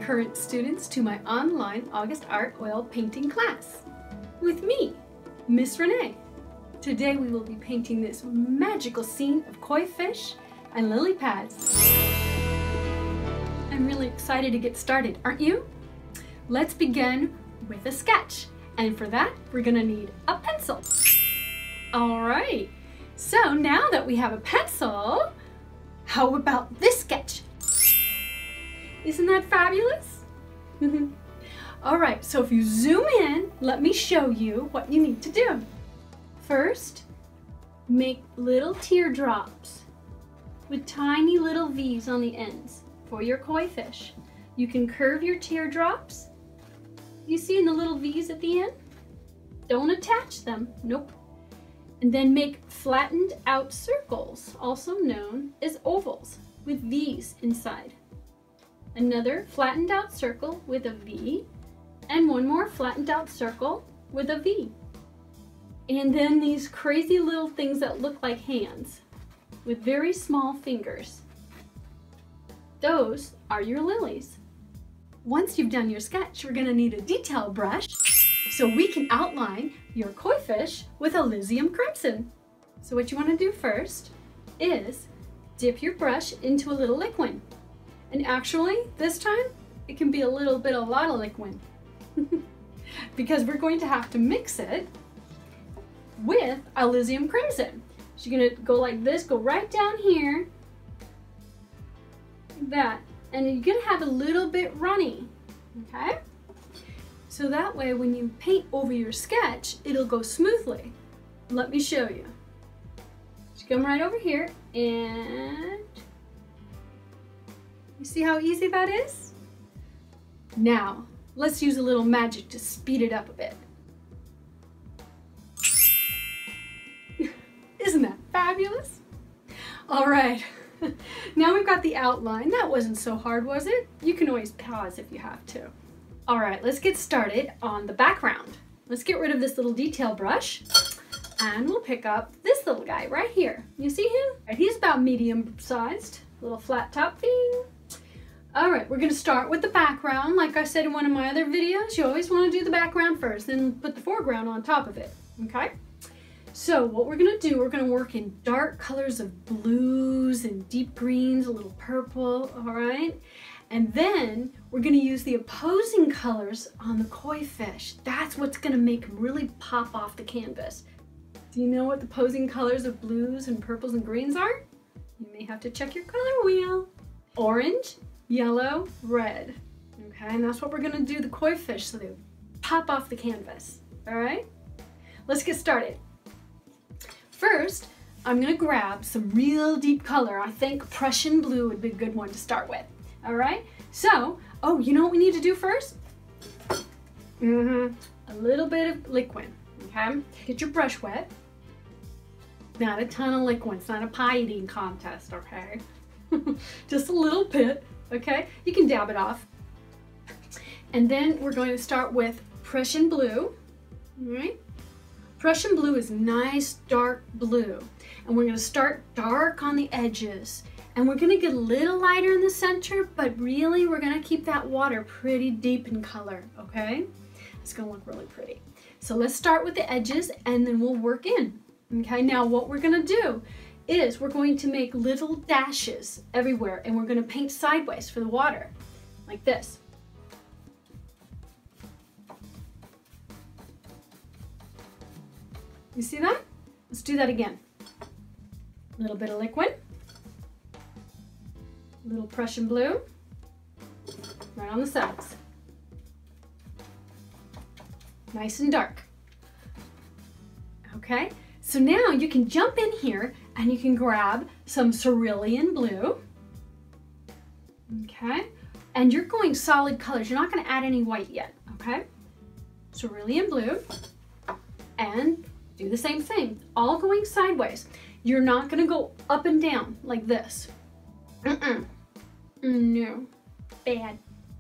current students to my online Auguste art oil painting class. With me, Miss Renee. Today we will be painting this magical scene of koi fish and lily pads. I'm really excited to get started, aren't you? Let's begin with a sketch. And for that, we're gonna need a pencil. All right, so now that we have a pencil, how about this sketch? Isn't that fabulous? All right, so if you zoom in, let me show you what you need to do. First, make little teardrops with tiny little V's on the ends for your koi fish. You can curve your teardrops. You see in the little V's at the end? Don't attach them, nope. And then make flattened out circles, also known as ovals, with V's inside. Another flattened out circle with a V, and one more flattened out circle with a V. And then these crazy little things that look like hands with very small fingers. Those are your lilies. Once you've done your sketch, we're gonna need a detail brush so we can outline your koi fish with Elysium Crimson. So what you wanna do first is dip your brush into a little liquid. And actually, this time, it can be a lot of liquid. Because we're going to have to mix it with Elysium Crimson. So you're gonna go like this, go right down here, like that. And you're gonna have a little bit runny, okay? So that way, when you paint over your sketch, it'll go smoothly. Let me show you. Just come right over here and you see how easy that is? Now, let's use a little magic to speed it up a bit. Isn't that fabulous? All right, now we've got the outline. That wasn't so hard, was it? You can always pause if you have to. All right, let's get started on the background. Let's get rid of this little detail brush and we'll pick up this little guy right here. You see him? He's about medium sized, little flat top thing. All right, we're gonna start with the background. Like I said in one of my other videos, you always wanna do the background first, then put the foreground on top of it, okay? So what we're gonna do, we're gonna work in dark colors of blues and deep greens, a little purple, all right? And then we're gonna use the opposing colors on the koi fish. That's what's gonna make them really pop off the canvas. Do you know what the opposing colors of blues and purples and greens are? You may have to check your color wheel. Orange, yellow, red. Okay, and that's what we're gonna do the koi fish so they pop off the canvas, all right? Let's get started. First, I'm gonna grab some real deep color. I think Prussian blue would be a good one to start with, all right? So, oh, you know what we need to do first? A little bit of liquid, okay? Get your brush wet. Not a ton of liquid, it's not a pie eating contest, okay? Just a little bit. Okay, you can dab it off. And then we're going to start with Prussian blue, all right? Prussian blue is nice dark blue. And we're gonna start dark on the edges. And we're gonna get a little lighter in the center, but really we're gonna keep that water pretty deep in color, okay? It's gonna look really pretty. So let's start with the edges and then we'll work in. Okay, now what we're gonna do is we're going to make little dashes everywhere and we're going to paint sideways for the water, like this. You see that? Let's do that again. A little bit of liquid, a little Prussian blue, right on the sides. Nice and dark. Okay, so now you can jump in here and you can grab some cerulean blue, okay? And you're going solid colors. You're not gonna add any white yet, okay? Cerulean blue, and do the same thing, all going sideways. You're not gonna go up and down like this. No, bad,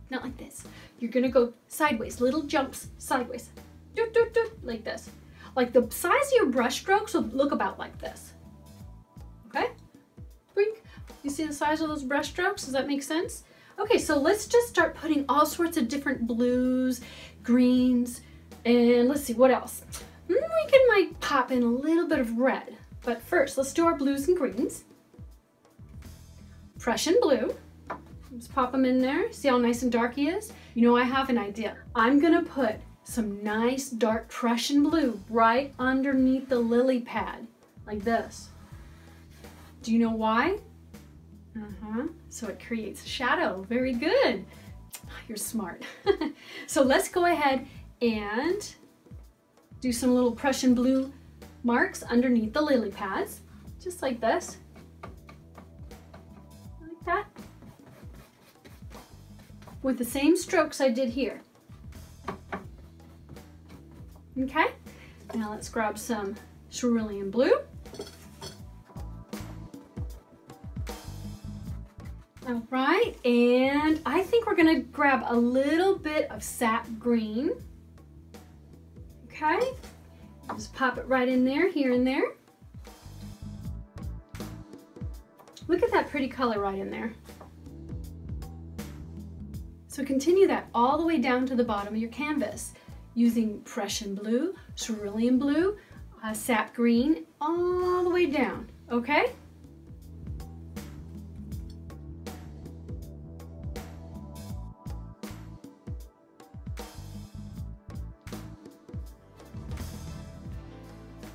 not like this. You're gonna go sideways, little jumps sideways, like this. Like the size of your brush strokes will look about like this. Okay? You see the size of those brush strokes? Does that make sense? Okay, so let's just start putting all sorts of different blues, greens, and let's see, what else? We might pop in a little bit of red, but first let's do our blues and greens. Prussian blue, let's pop them in there. See how nice and dark he is? You know, I have an idea. I'm gonna put some nice dark Prussian blue right underneath the lily pad, like this. Do you know why? So it creates a shadow. Very good. You're smart. So let's go ahead and do some little Prussian blue marks underneath the lily pads, just like this. Like that. With the same strokes I did here. Okay, now let's grab some cerulean blue. All right, and I think we're gonna grab a little bit of sap green. Okay, just pop it right in there, here and there. Look at that pretty color right in there. So continue that all the way down to the bottom of your canvas using Prussian blue, cerulean blue, sap green, all the way down, okay?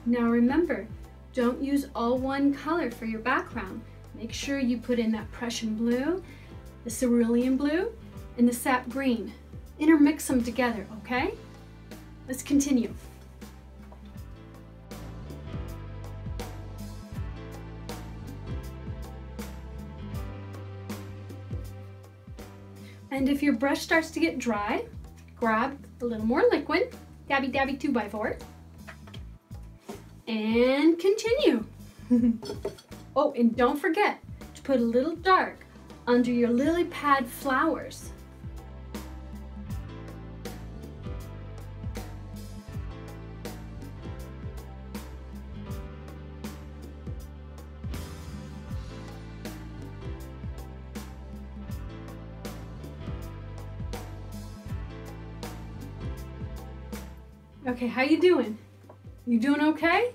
Now remember, don't use all one color for your background. Make sure you put in that Prussian blue, the cerulean blue, and the sap green. Intermix them together, okay? Let's continue. And if your brush starts to get dry, grab a little more liquid, dabby dabby 2x4, and continue. Oh, and don't forget to put a little dark under your lily pad flowers. Okay, how you doing? You doing okay?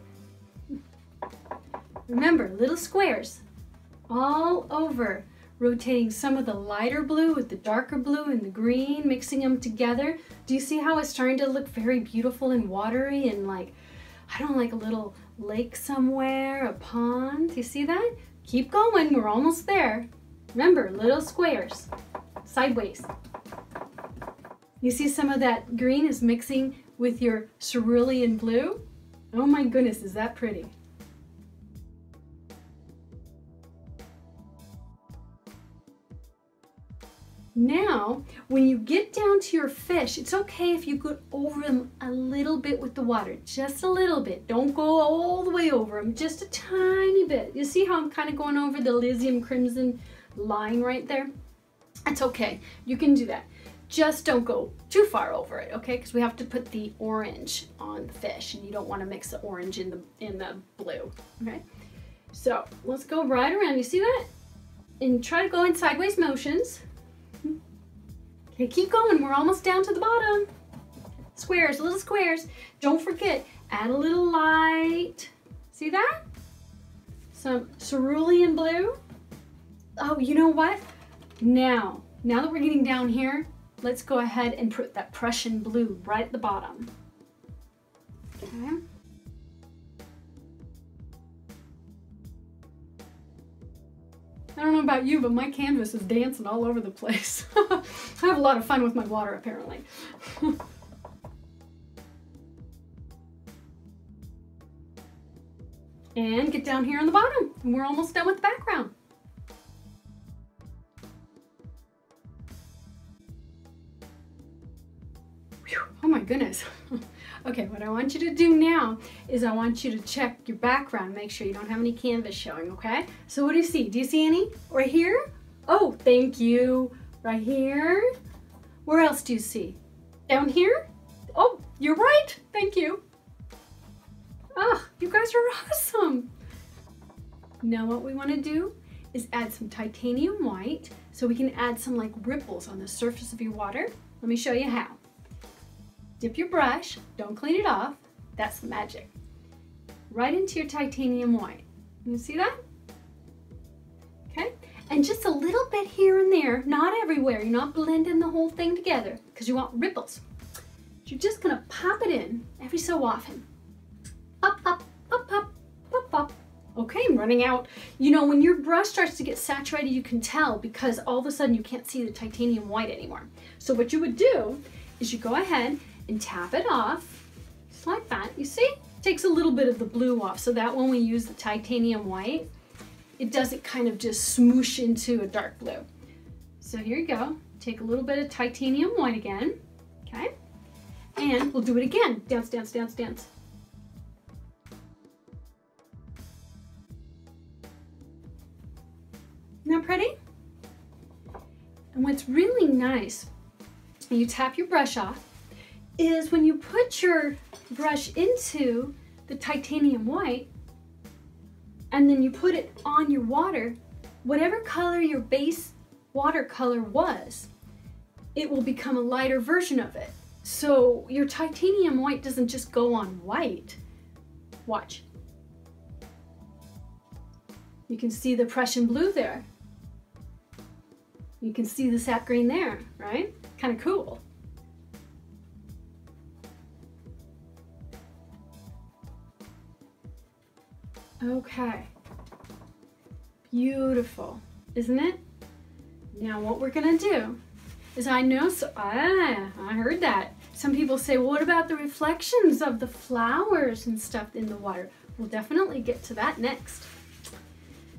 Remember, little squares all over, rotating some of the lighter blue with the darker blue and the green, mixing them together. Do you see how it's starting to look very beautiful and watery and like, I don't know, like a little lake somewhere, a pond? Do you see that? Keep going, we're almost there. Remember, little squares, sideways. You see some of that green is mixing with your cerulean blue? Oh my goodness, is that pretty? Now, when you get down to your fish, it's okay if you go over them a little bit with the water, just a little bit. Don't go all the way over them, just a tiny bit. You see how I'm kind of going over the Elysium Crimson line right there? That's okay, you can do that. Just don't go too far over it, okay? Because we have to put the orange on the fish, and you don't want to mix the orange in the blue, okay? So let's go right around. You see that? And try to go in sideways motions. Okay, keep going. We're almost down to the bottom. Squares, little squares. Don't forget, add a little light. See that? Some cerulean blue. Oh, you know what? Now that we're getting down here, let's go ahead and put that Prussian blue right at the bottom. Okay. I don't know about you, but my canvas is dancing all over the place. I have a lot of fun with my water, apparently. And get down here on the bottom, and we're almost done with the background. Whew, oh my goodness. Okay, what I want you to do now is I want you to check your background, make sure you don't have any canvas showing, okay? So what do you see? Do you see any? Right here? Oh, thank you. Right here? Where else do you see? Down here? Oh, you're right. Thank you. Oh, you guys are awesome. Now what we want to do is add some titanium white so we can add some like ripples on the surface of your water. Let me show you how. Dip your brush, don't clean it off. That's the magic. Right into your titanium white. You see that? Okay, and just a little bit here and there, not everywhere. You're not blending the whole thing together because you want ripples. You're just gonna pop it in every so often. Pop, pop, pop, pop, pop, pop. Okay, I'm running out. You know, when your brush starts to get saturated, you can tell because all of a sudden you can't see the titanium white anymore. So what you would do is you go ahead and tap it off, just like that. You see? Takes a little bit of the blue off so that when we use the titanium white, it doesn't kind of just smoosh into a dark blue. So here you go. Take a little bit of titanium white again, okay? And we'll do it again. Dance, dance, dance, dance. Isn't that pretty? And what's really nice, when you tap your brush off, is when you put your brush into the titanium white and then you put it on your water, whatever color your base watercolor was, it will become a lighter version of it. So your titanium white doesn't just go on white. Watch. You can see the Prussian blue there. You can see the sap green there, right? Kind of cool. Okay, beautiful, isn't it? Now what we're gonna do is I heard that. Some people say, well, what about the reflections of the flowers and stuff in the water? We'll definitely get to that next.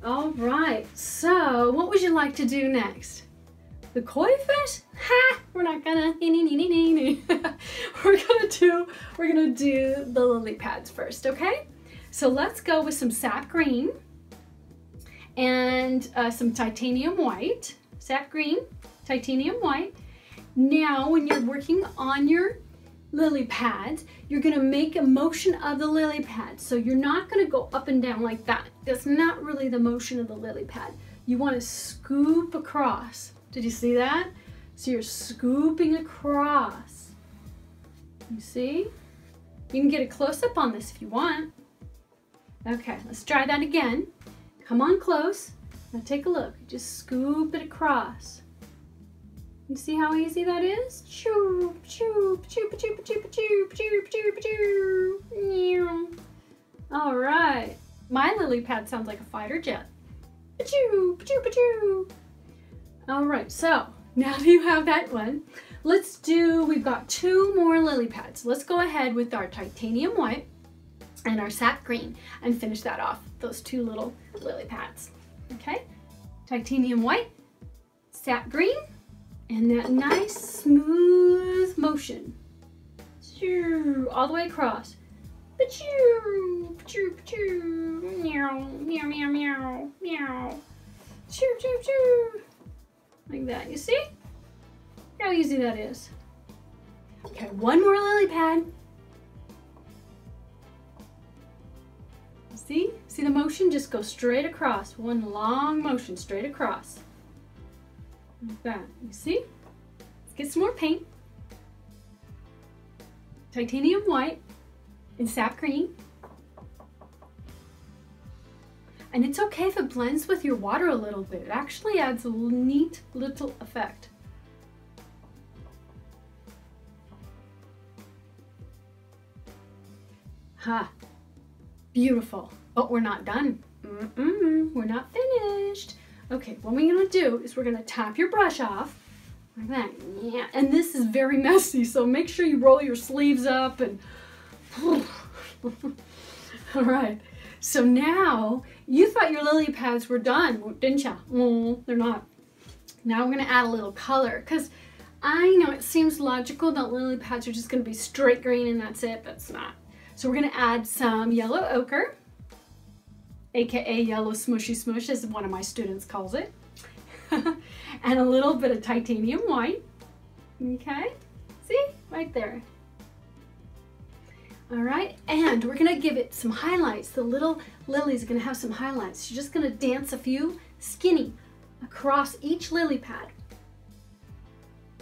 All right, so what would you like to do next? The koi fish? Ha! We're not gonna, we're gonna do the lily pads first, okay? So let's go with some sap green and some titanium white. Sap green, titanium white. Now, when you're working on your lily pads, you're gonna make a motion of the lily pad. So you're not gonna go up and down like that. That's not really the motion of the lily pad. You wanna scoop across. Did you see that? So you're scooping across. You see? You can get a close-up on this if you want. Okay, let's try that again. Come on close. Now take a look. Just scoop it across. You see how easy that is? Choop, choop, choop, choop, choop, choop, choop, choop, choop. All right. My lily pad sounds like a fighter jet. Choop, choop, choop. All right, so now that you have that one, we've got 2 more lily pads. Let's go ahead with our titanium white and our sap green and finish that off, those 2 little lily pads. Okay, titanium white, sap green, and that nice smooth motion. All the way across. Meow, meow, meow, meow, meow. Choo, choo, choo. Like that, you see? How easy that is. Okay, 1 more lily pad. See? See the motion? Just go straight across. One long motion straight across. Like that. You see? Let's get some more paint. Titanium white and sap green. And it's okay if it blends with your water a little bit. It actually adds a neat little effect. Ha! Beautiful, but we're not done. We're not finished. Okay, what we're gonna do is we're gonna tap your brush off like that. Yeah, and this is very messy, so make sure you roll your sleeves up and. All right. So now you thought your lily pads were done, didn't you? Oh, they're not. Now we're gonna add a little color because I know it seems logical that lily pads are just gonna be straight green and that's it, but it's not. So we're gonna add some yellow ochre, AKA yellow smushy smush as one of my students calls it, and a little bit of titanium white, okay? See, right there. All right, and we're gonna give it some highlights. The little lilies are gonna have some highlights. You're just gonna dance a few skinny across each lily pad.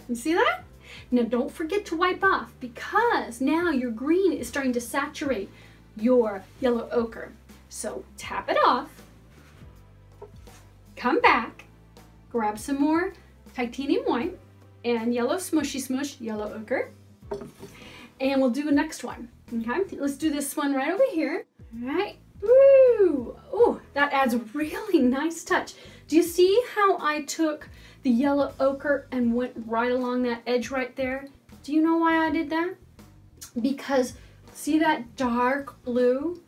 You see that? Now don't forget to wipe off because now your green is starting to saturate your yellow ochre. So tap it off, come back, grab some more titanium white and yellow smushy smush, yellow ochre, and we'll do the next one. Okay, let's do this one right over here. All right, woo! Oh, that adds a really nice touch. Do you see how I took the yellow ochre and went right along that edge right there? Do you know why I did that? Because see that dark blue?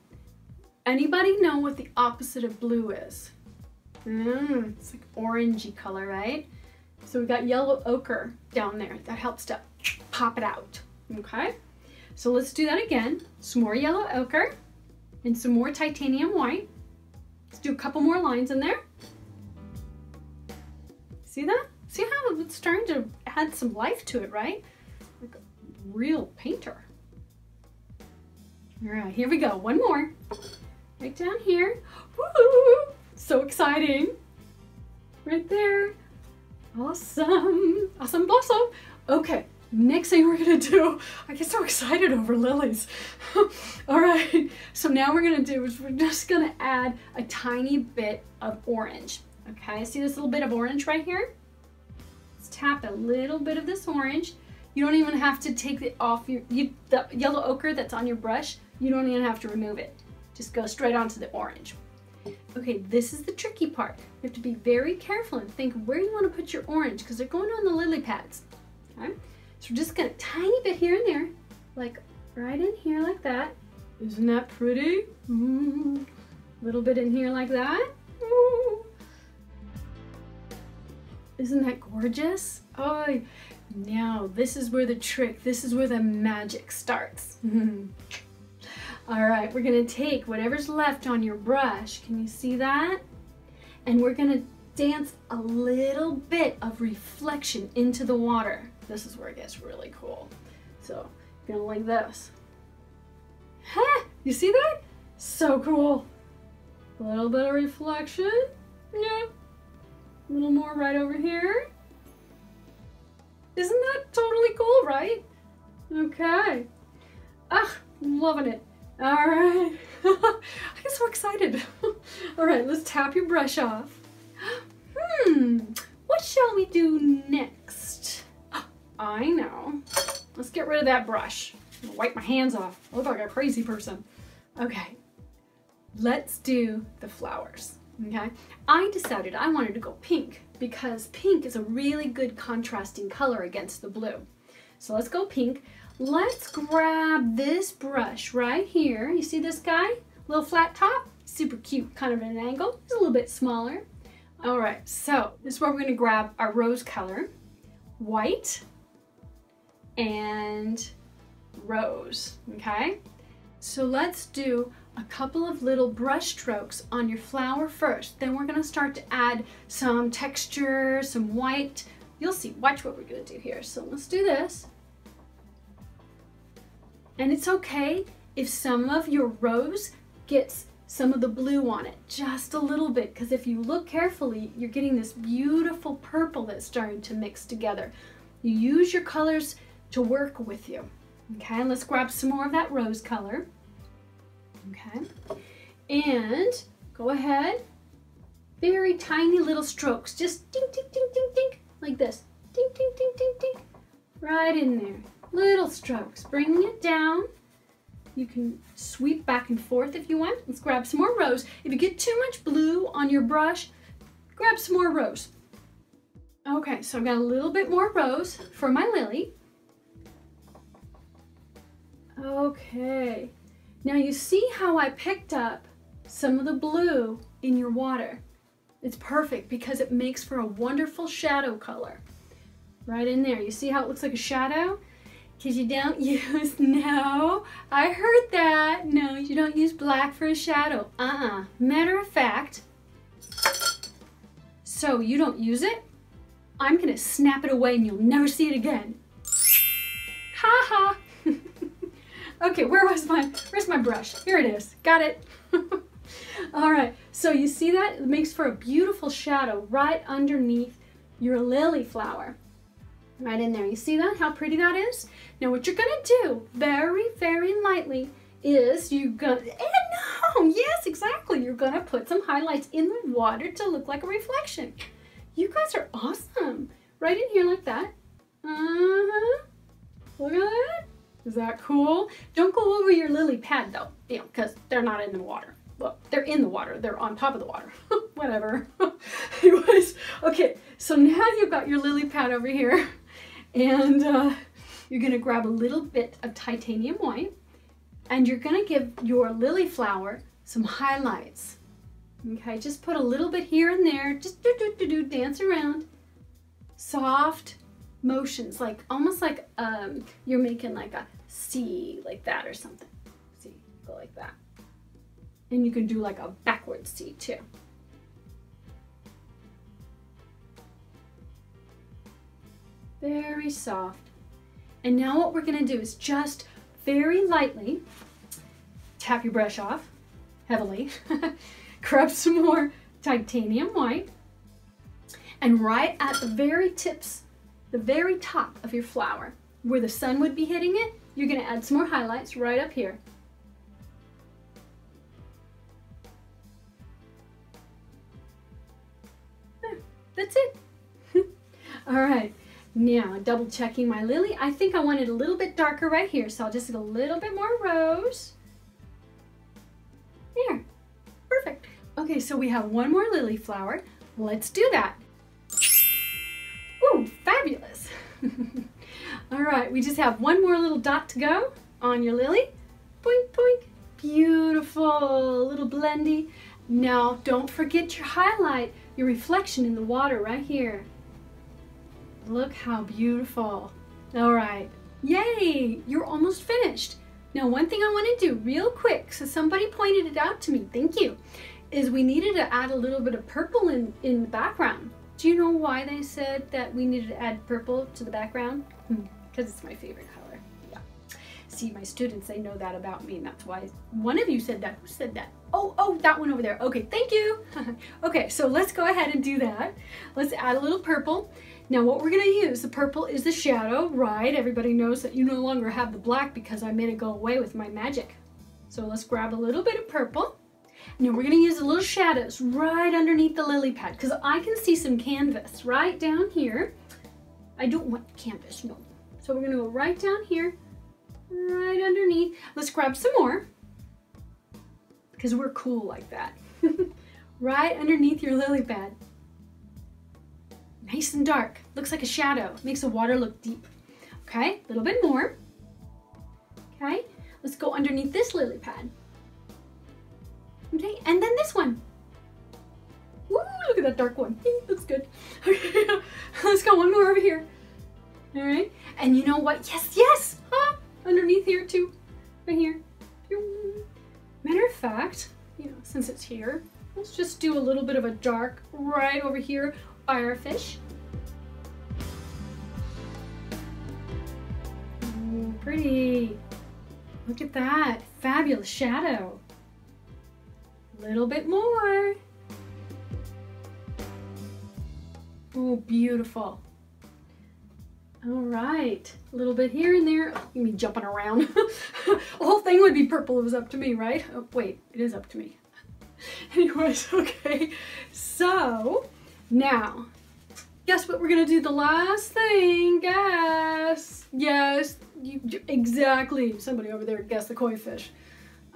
Anybody know what the opposite of blue is? It's like orangey color, right? So we got yellow ochre down there. That helps to pop it out, okay? So let's do that again. Some more yellow ochre and some more titanium white. Let's do a couple more lines in there. See that? See how it's starting to add some life to it, right? Like a real painter. All right, here we go. One more. Right down here. Woo! So exciting. Right there. Awesome. Awesome blossom. Okay, next thing we're gonna do, I get so excited over lilies. All right, so now we're gonna do is we're just gonna add a tiny bit of orange. Okay, see this little bit of orange right here? Let's tap a little bit of this orange. You don't even have to take it off the yellow ochre that's on your brush. You don't even have to remove it. Just go straight onto the orange. Okay, this is the tricky part. You have to be very careful and think where you want to put your orange because they're going on the lily pads. Okay, so we're just gonna tiny bit here and there, like right in here like that. Isn't that pretty? Little bit in here like that. Isn't that gorgeous? Oh, now this is where the trick, this is where the magic starts. All right, we're gonna take whatever's left on your brush. Can you see that? And we're gonna dance a little bit of reflection into the water. This is where it gets really cool. So, gonna like this. Ha! You see that? So cool. A little bit of reflection. Yeah. A little more right over here. Isn't that totally cool, right? Okay. Ah, I'm loving it. All right. I get so excited. All right, let's tap your brush off. What shall we do next? I know. Let's get rid of that brush. I'm gonna wipe my hands off. I look like a crazy person. Okay, let's do the flowers. Okay, I decided I wanted to go pink because pink is a really good contrasting color against the blue. So let's go pink. Let's grab this brush right here. You see this guy? Little flat top, super cute, kind of at an angle. It's a little bit smaller. All right, so this is where we're gonna grab our rose color, white and rose, okay? So let's do a couple of little brush strokes on your flower first. Then we're gonna start to add some texture, some white. You'll see, watch what we're gonna do here. So let's do this. And it's okay if some of your rose gets some of the blue on it, just a little bit, because if you look carefully, you're getting this beautiful purple that's starting to mix together. You use your colors to work with you. Okay, let's grab some more of that rose color. Okay, and go ahead, very tiny little strokes, just ding, ding, ding, ding, ding, like this, ding, ding, ding, ding, ding, right in there. Little strokes, bringing it down. You can sweep back and forth if you want. Let's grab some more rose. If you get too much blue on your brush, grab some more rose. Okay, so I've got a little bit more rose for my lily. Okay, now you see how I picked up some of the blue in your water. It's perfect because it makes for a wonderful shadow color. Right in there, you see how it looks like a shadow? Because you don't use, no, I heard that. No, you don't use black for a shadow. Matter of fact, so you don't use it? I'm gonna snap it away and you'll never see it again. Ha ha. Okay, where's my brush? Here it is, got it. All right, so you see that? It makes for a beautiful shadow right underneath your lily flower. Right in there. You see that? How pretty that is? Now what you're gonna do, very, very lightly, is you're gonna, yes, exactly. You're gonna put some highlights in the water to look like a reflection. You guys are awesome. Right in here like that. Look at that. Is that cool? Don't go over your lily pad though, you know, because they're not in the water. Well, they're in the water. They're on top of the water. Whatever. Anyways, okay, so now you've got your lily pad over here, and you're gonna grab a little bit of titanium white, and you're gonna give your lily flower some highlights. Okay, just put a little bit here and there, just dance around. Soft motions, like almost like you're making like a C like that or something. See, go like that. And you can do like a backward C too. Very soft. And now what we're gonna do is just very lightly tap your brush off, heavily, grab some more titanium white, and right at the very tips, the very top of your flower, where the sun would be hitting it, you're gonna add some more highlights right up here. That's it. All right, now double checking my lily. I think I want it a little bit darker right here, so I'll just get a little bit more rose. There, perfect. Okay, so we have one more lily flower. Let's do that. Ooh, fabulous. All right, we just have one more little dot to go on your lily. Boink, boink. Beautiful, little blendy. Now, don't forget your highlight, your reflection in the water right here. Look how beautiful. All right, yay, you're almost finished. Now, one thing I want to do real quick, so somebody pointed it out to me, thank you, is we needed to add a little bit of purple in the background. Do you know why they said that we needed to add purple to the background? Because it's my favorite color. Yeah. See, my students, they know that about me, and that's why one of you said that. Who said that? Oh, that one over there. Okay, thank you. Okay, so let's go ahead and do that. Let's add a little purple. Now what we're gonna use, the purple is the shadow, right? Everybody knows that you no longer have the black because I made it go away with my magic. So let's grab a little bit of purple. Now we're gonna use the little shadows right underneath the lily pad because I can see some canvas right down here. I don't want canvas, no. So we're gonna go right down here, right underneath. Let's grab some more because we're cool like that. Right underneath your lily pad. Nice and dark, looks like a shadow, makes the water look deep. Okay, a little bit more. Okay, let's go underneath this lily pad. Okay, and then this one. Woo, look at that dark one. Looks good. Okay, let's go one more over here. All right, and you know what? Yes, underneath here too, right here. Matter of fact, you know, since it's here, let's just do a little bit of a dark right over here by our fish. Ooh, pretty. Look at that, fabulous shadow. Little bit more. Oh, beautiful. All right, a little bit here and there. Oh, you mean jumping around. The whole thing would be purple if it was up to me, right? Oh, wait, it is up to me. Anyways, okay. So now, guess what we're gonna do the last thing? Guess. Yes, exactly. Somebody over there guessed the koi fish.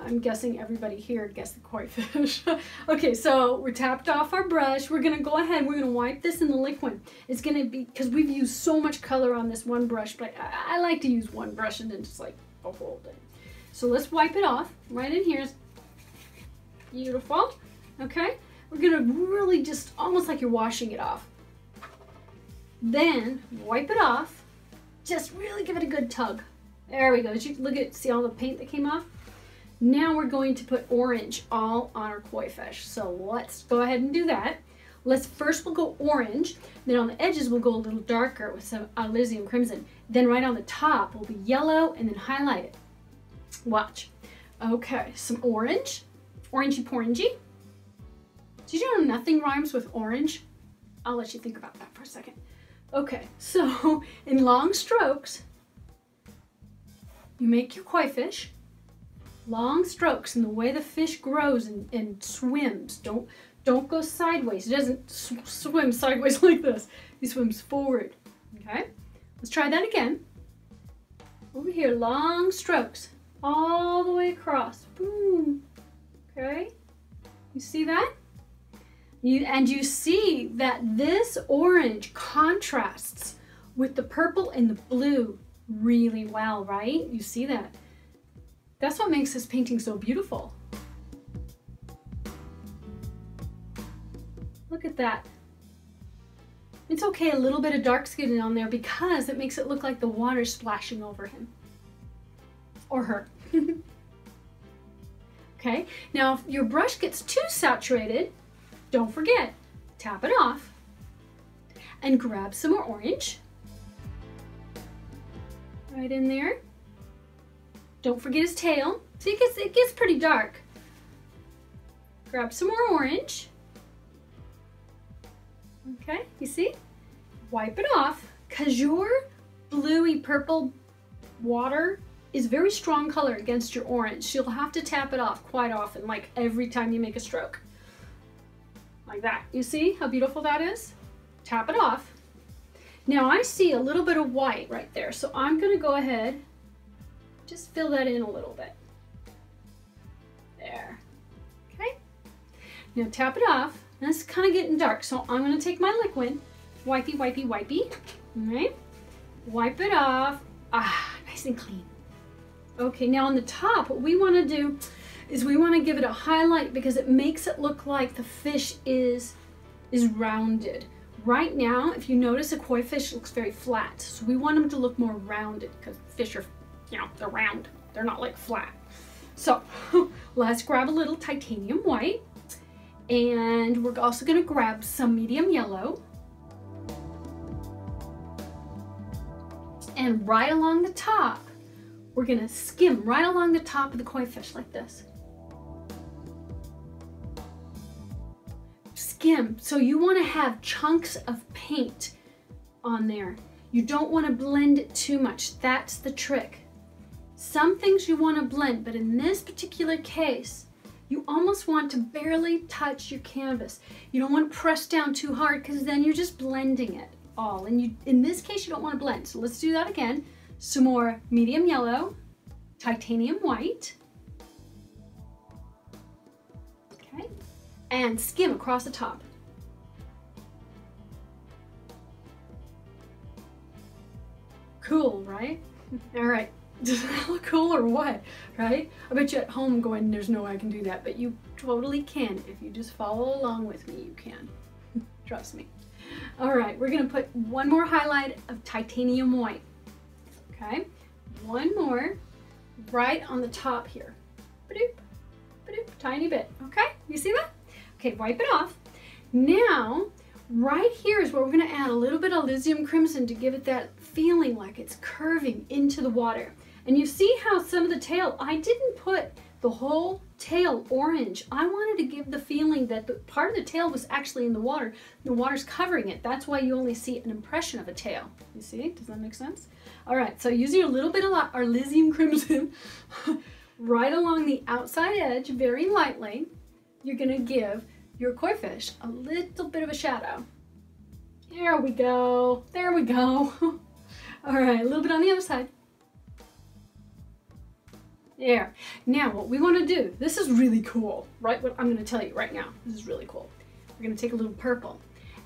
I'm guessing everybody here guessed the koi fish. Okay, so we're tapped off our brush. We're gonna go ahead, we're gonna wipe this in the liquid. It's gonna be, because we've used so much color on this one brush, but I like to use one brush and then just like the whole thing. So let's wipe it off right in here. Beautiful. Okay, we're gonna really just, almost like you're washing it off. Then wipe it off. Just really give it a good tug. There we go. Did you look at, see all the paint that came off? Now we're going to put orange all on our koi fish. So let's go ahead and do that. We'll go orange. Then on the edges, we'll go a little darker with some alizarin crimson. Then right on the top will be yellow and then highlight it. Watch. Okay, some orange. Orangey porangey. Did you know nothing rhymes with orange? I'll let you think about that for a second. Okay, so in long strokes, you make your koi fish. Long strokes in the way the fish grows and swims. Don't go sideways. It doesn't swim sideways like this. He swims forward. Okay, let's try that again. Over here, long strokes all the way across. Boom. Okay, you see that? You see that this orange contrasts with the purple and the blue really well, right? You see that? That's what makes this painting so beautiful. Look at that. It's okay, a little bit of dark skin on there because it makes it look like the water's splashing over him. Or her. Okay, now if your brush gets too saturated, don't forget, tap it off and grab some more orange. Right in there. Don't forget his tail. See, it gets pretty dark. Grab some more orange. Okay, you see? Wipe it off, because your bluey purple water is very strong color against your orange. You'll have to tap it off quite often, like every time you make a stroke. Like that. You see how beautiful that is? Tap it off. Now I see a little bit of white right there, so I'm gonna go ahead, just fill that in a little bit. There. Okay. Now tap it off. And it's kind of getting dark, so I'm gonna take my liquid, wipey, wipey, wipey. All right. Wipe it off. Ah, nice and clean. Okay, now on the top, what we want to do is we want to give it a highlight because it makes it look like the fish is rounded. Right now, if you notice, a koi fish looks very flat, so we want them to look more rounded because fish are, you know, they're round. They're not like flat. So let's grab a little titanium white, and we're also going to grab some medium yellow. And right along the top, we're gonna skim right along the top of the koi fish like this. Skim, so you wanna have chunks of paint on there. You don't wanna blend it too much, that's the trick. Some things you wanna blend, but in this particular case, you almost want to barely touch your canvas. You don't wanna press down too hard because then you're just blending it all. And in this case, you don't wanna blend. So let's do that again. Some more medium yellow, titanium white, okay, and skim across the top. Cool, right? All right, does that look cool or what, right? I bet you at home going, there's no way I can do that, but you totally can. If you just follow along with me, you can. Trust me. All right, we're gonna put one more highlight of titanium white. Okay, one more right on the top here. Ba-doop, ba-doop, tiny bit. Okay, you see that? Okay, wipe it off. Now, right here is where we're gonna add a little bit of Elysium Crimson to give it that feeling like it's curving into the water. And you see how some of the tail, I didn't put the whole tail orange. I wanted to give the feeling that the part of the tail was actually in the water. The water's covering it. That's why you only see an impression of a tail. You see? Does that make sense? All right, so using a little bit of our Elysium Crimson right along the outside edge, very lightly, you're gonna give your koi fish a little bit of a shadow. There we go. There we go. All right, a little bit on the other side. There. Now what we want to do, this is really cool, right? What I'm going to tell you right now, this is really cool. We're going to take a little purple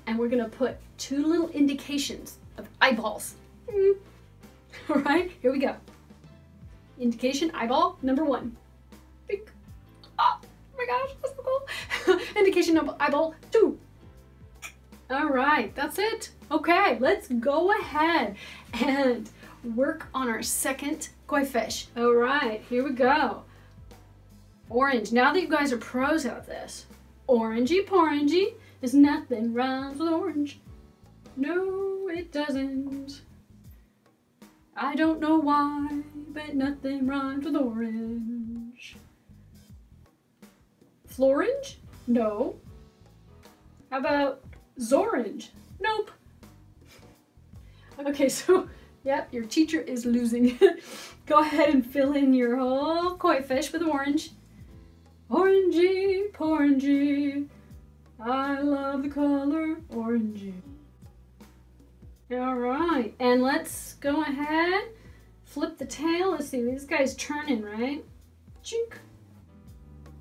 and we're going to put two little indications of eyeballs. All right, here we go. Indication eyeball number one. Bink. Oh my gosh, that's so cool. Indication of eyeball two. All right, that's it. Okay, let's go ahead and work on our second koi fish. All right, here we go. Orange. Now that you guys are pros at this, orangey porangey, is nothing rhymes with orange. No, it doesn't. I don't know why, but nothing rhymes with orange. Florange? No. How about Zorange? Nope. Okay, so, yep, your teacher is losing. Go ahead and fill in your whole koi fish with orange. Orangey, porangey, I love the color orangey. All right, and let's go ahead, flip the tail. Let's see, this guy's turning, right? Chink,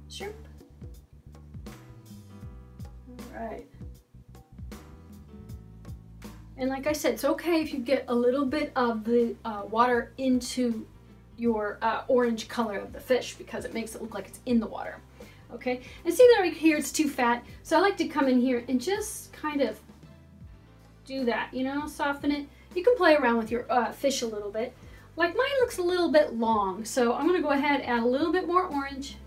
chirp. All right. And like I said, it's okay if you get a little bit of the water into your orange color of the fish because it makes it look like it's in the water. Okay, and see that right here, it's too fat. So I like to come in here and just kind of do that, you know, soften it. You can play around with your fish a little bit. Like mine looks a little bit long, so I'm gonna go ahead and add a little bit more orange.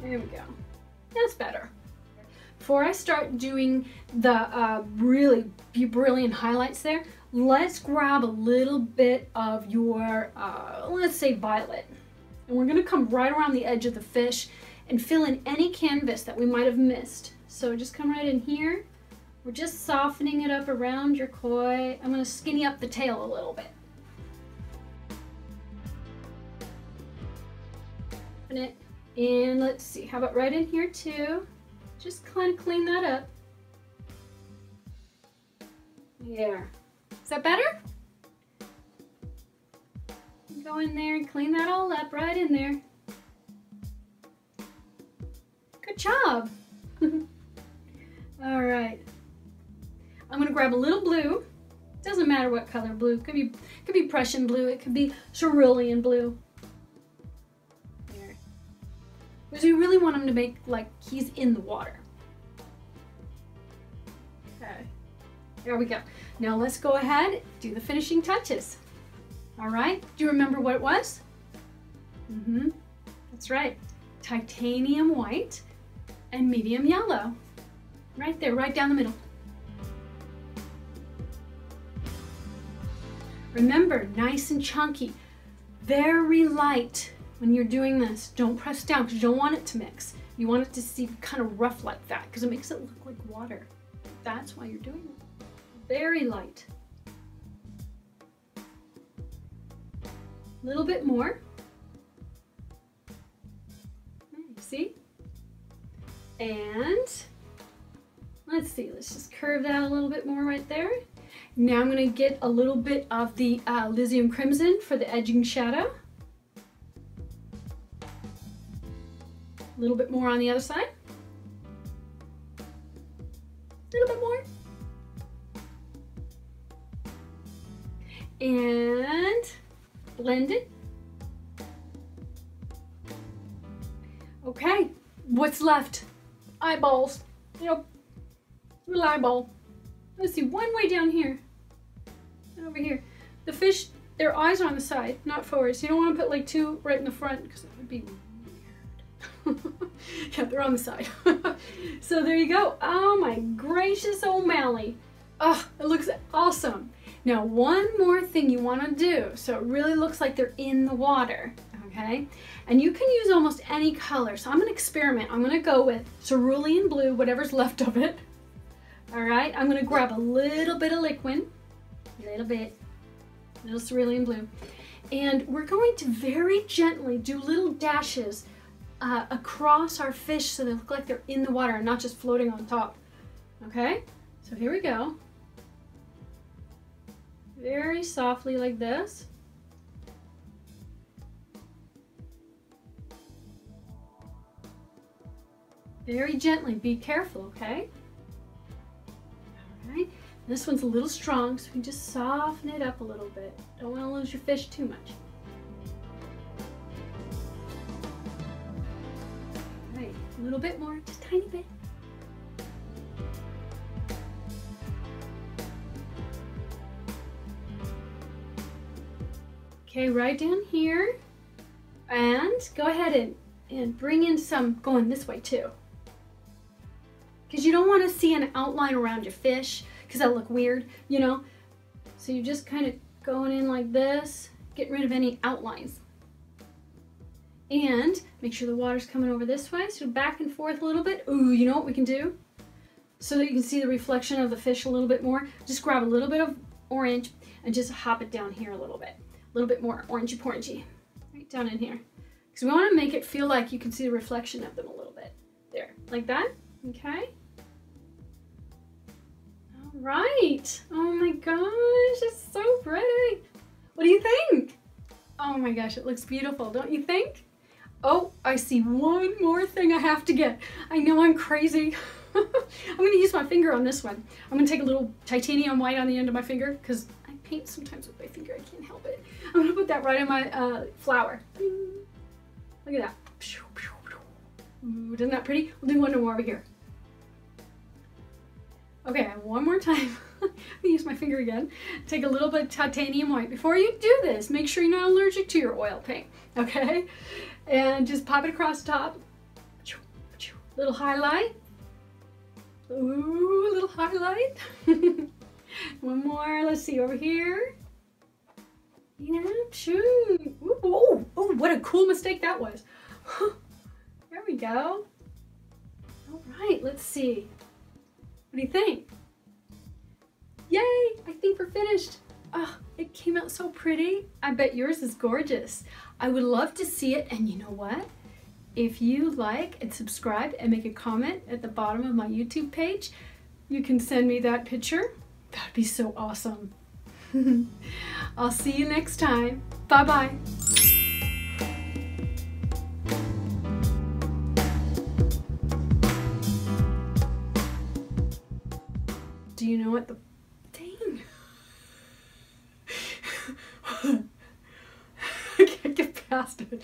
There we go. That's better. Before I start doing the really brilliant highlights there, let's grab a little bit of your, let's say violet. And we're gonna come right around the edge of the fish and fill in any canvas that we might have missed. So just come right in here. We're just softening it up around your koi. I'm gonna skinny up the tail a little bit. And let's see, how about right in here too? Just kind of clean that up. There. Is that better? Go in there and clean that all up right in there. Good job. All right. I'm gonna grab a little blue. Doesn't matter what color blue. Could be Prussian blue. It could be cerulean blue. There. Because you really want him to make like he's in the water. Okay. There we go. Now let's go ahead, do the finishing touches. All right, do you remember what it was? That's right, titanium white and medium yellow. Right there, right down the middle. Remember, nice and chunky, very light when you're doing this. Don't press down because you don't want it to mix. You want it to see kind of rough like that because it makes it look like water. That's why you're doing it. Very light. A little bit more. See? And let's see, let's just curve that a little bit more right there. Now I'm going to get a little bit of the Lysium Crimson for the edging shadow. A little bit more on the other side. A little bit more. And blend it. Okay, what's left? Eyeballs. Yep, little eyeball. Let's see, one way down here. Over here. The fish, their eyes are on the side, not forward. So you don't want to put like two right in the front because it would be weird. Yeah, they're on the side. So there you go. Oh my gracious O'Malley. Oh, it looks awesome. Now, one more thing you want to do, so it really looks like they're in the water, okay? And you can use almost any color. So I'm going to experiment. I'm going to go with cerulean blue, whatever's left of it. All right, I'm going to grab a little bit of liquid, little cerulean blue, and we're going to very gently do little dashes across our fish so they look like they're in the water and not just floating on top, okay? So here we go. Very softly like this. Very gently, be careful, okay? All right, this one's a little strong, so we can just soften it up a little bit. Don't want to lose your fish too much. All right, a little bit more, just a tiny bit. Okay, right down here, and go ahead and bring in some, going this way too. Because you don't want to see an outline around your fish, because that'll look weird, you know? So you're just kind of going in like this, getting rid of any outlines. And make sure the water's coming over this way, so back and forth a little bit. Ooh, you know what we can do? So that you can see the reflection of the fish a little bit more, just grab a little bit of orange and just hop it down here a little bit more orangey, right down in here. Because we want to make it feel like you can see the reflection of them a little bit. There, like that, okay? All right, oh my gosh, it's so pretty. What do you think? Oh my gosh, it looks beautiful, don't you think? Oh, I see one more thing I have to get. I know I'm crazy. I'm gonna use my finger on this one. I'm gonna take a little titanium white on the end of my finger because I paint sometimes with my finger, I can't help it. I'm gonna put that right on my flower. Bing. Look at that. Ooh, isn't that pretty? We'll do one more over here. Okay, one more time. I'm gonna use my finger again. Take a little bit of titanium white. Before you do this, make sure you're not allergic to your oil paint, okay? And just pop it across the top. Little highlight. Ooh, little highlight. One more, let's see, over here. Yeah, shoot. Ooh, oh, what a cool mistake that was. There we go. All right, let's see. What do you think? Yay, I think we're finished. Oh, it came out so pretty. I bet yours is gorgeous. I would love to see it, and you know what? If you like and subscribe and make a comment at the bottom of my YouTube page, you can send me that picture. That'd be so awesome. I'll see you next time. Bye-bye. Do you know what the... Dang. I can't get past it.